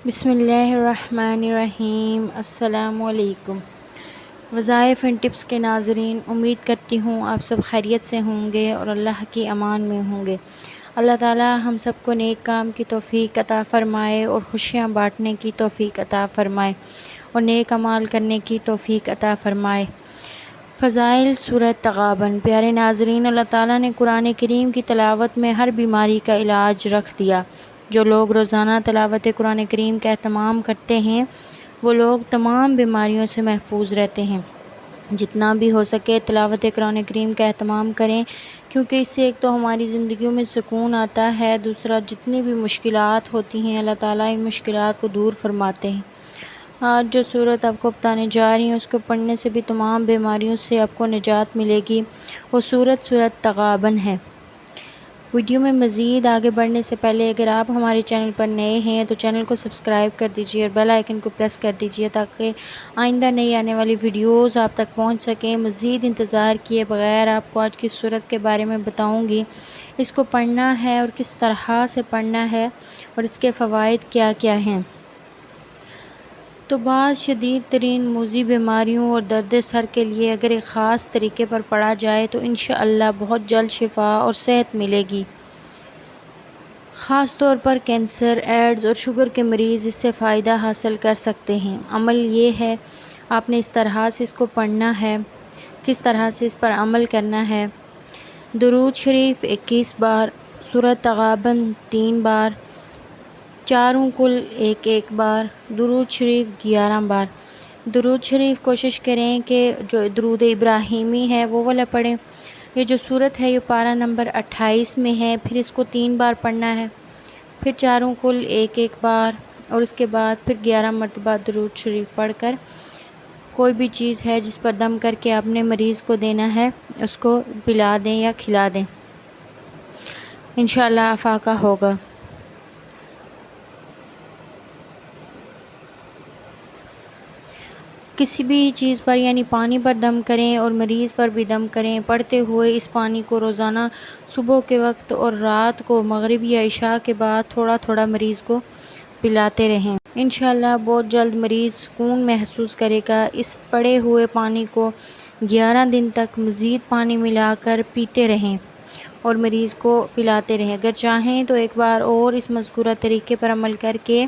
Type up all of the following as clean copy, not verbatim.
بسم اللہ الرحمن الرحیم۔ السلام علیکم۔ وظائف اینڈ ٹپس کے ناظرین، امید کرتی ہوں آپ سب خیریت سے ہوں گے اور اللہ کی امان میں ہوں گے۔ اللہ تعالی ہم سب کو نیک کام کی توفیق عطا فرمائے اور خوشیاں بانٹنے کی توفیق عطا فرمائے اور نیک اعمال کرنے کی توفیق عطا فرمائے۔ فضائل سورۃ تغابن۔ پیارے ناظرین، اللہ تعالیٰ نے قرآن کریم کی تلاوت میں ہر بیماری کا علاج رکھ دیا۔ جو لوگ روزانہ تلاوت قرآن کریم کا اہتمام کرتے ہیں وہ لوگ تمام بیماریوں سے محفوظ رہتے ہیں۔ جتنا بھی ہو سکے تلاوت قرآن کریم کا اہتمام کریں، کیونکہ اس سے ایک تو ہماری زندگیوں میں سکون آتا ہے، دوسرا جتنی بھی مشکلات ہوتی ہیں اللہ تعالیٰ ان مشکلات کو دور فرماتے ہیں۔ آج جو سورت آپ کو بتانے جا رہی ہوں اس کو پڑھنے سے بھی تمام بیماریوں سے آپ کو نجات ملے گی۔ وہ سورت تغابن ہے۔ ویڈیو میں مزید آگے بڑھنے سے پہلے اگر آپ ہمارے چینل پر نئے ہیں تو چینل کو سبسکرائب کر دیجیے اور بیل آئیکن کو پریس کر دیجیے تاکہ آئندہ نئی آنے والی ویڈیوز آپ تک پہنچ سکیں۔ مزید انتظار کیے بغیر آپ کو آج کی سورت کے بارے میں بتاؤں گی، اس کو پڑھنا ہے اور کس طرح سے پڑھنا ہے اور اس کے فوائد کیا کیا ہیں۔ تو بعض شدید ترین موذی بیماریوں اور درد سر کے لیے اگر ایک خاص طریقے پر پڑھا جائے تو انشاءاللہ بہت جلد شفا اور صحت ملے گی۔ خاص طور پر کینسر، ایڈز اور شوگر کے مریض اس سے فائدہ حاصل کر سکتے ہیں۔ عمل یہ ہے آپ نے اس طرح سے اس کو پڑھنا ہے، کس طرح سے اس پر عمل کرنا ہے۔ درود شریف 21 بار، سورۃ تغابن 3 بار، چاروں کل ایک بار، درود شریف 11 بار۔ درود شریف کوشش کریں کہ جو درود ابراہیمی ہے وہ والا پڑھیں۔ یہ جو سورت ہے یہ پارہ نمبر 28 میں ہے، پھر اس کو 3 بار پڑھنا ہے، پھر چاروں کل ایک بار اور اس کے بعد پھر 11 مرتبہ درود شریف پڑھ کر کوئی بھی چیز ہے جس پر دم کر کے آپ نے مریض کو دینا ہے اس کو پلا دیں یا کھلا دیں، انشاءاللہ افاقہ ہوگا۔ کسی بھی چیز پر یعنی پانی پر دم کریں اور مریض پر بھی دم کریں، پڑھتے ہوئے اس پانی کو روزانہ صبح کے وقت اور رات کو مغرب یا عشاء کے بعد تھوڑا تھوڑا مریض کو پلاتے رہیں۔ انشاءاللہ بہت جلد مریض سکون محسوس کرے گا۔ اس پڑے ہوئے پانی کو 11 دن تک مزید پانی ملا کر پیتے رہیں اور مریض کو پلاتے رہیں۔ اگر چاہیں تو ایک بار اور اس مذکورہ طریقے پر عمل کر کے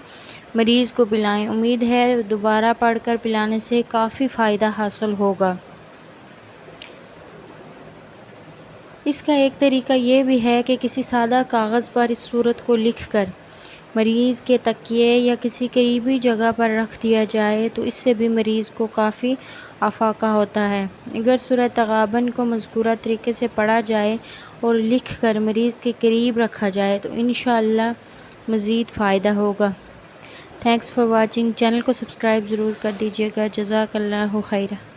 مریض کو پلائیں۔ امید ہے دوبارہ پڑھ کر پلانے سے کافی فائدہ حاصل ہوگا۔ اس کا ایک طریقہ یہ بھی ہے کہ کسی سادہ کاغذ پر اس سورت کو لکھ کر مریض کے تکیے یا کسی قریبی جگہ پر رکھ دیا جائے تو اس سے بھی مریض کو کافی افاقہ ہوتا ہے۔ اگر سورۃ تغابن کو مذکورہ طریقے سے پڑھا جائے اور لکھ کر مریض کے قریب رکھا جائے تو انشاءاللہ مزید فائدہ ہوگا۔ Thanks for watching. چینل کو سبسکرائب ضرور کر دیجیے گا۔ جزاک اللہ خیرہ۔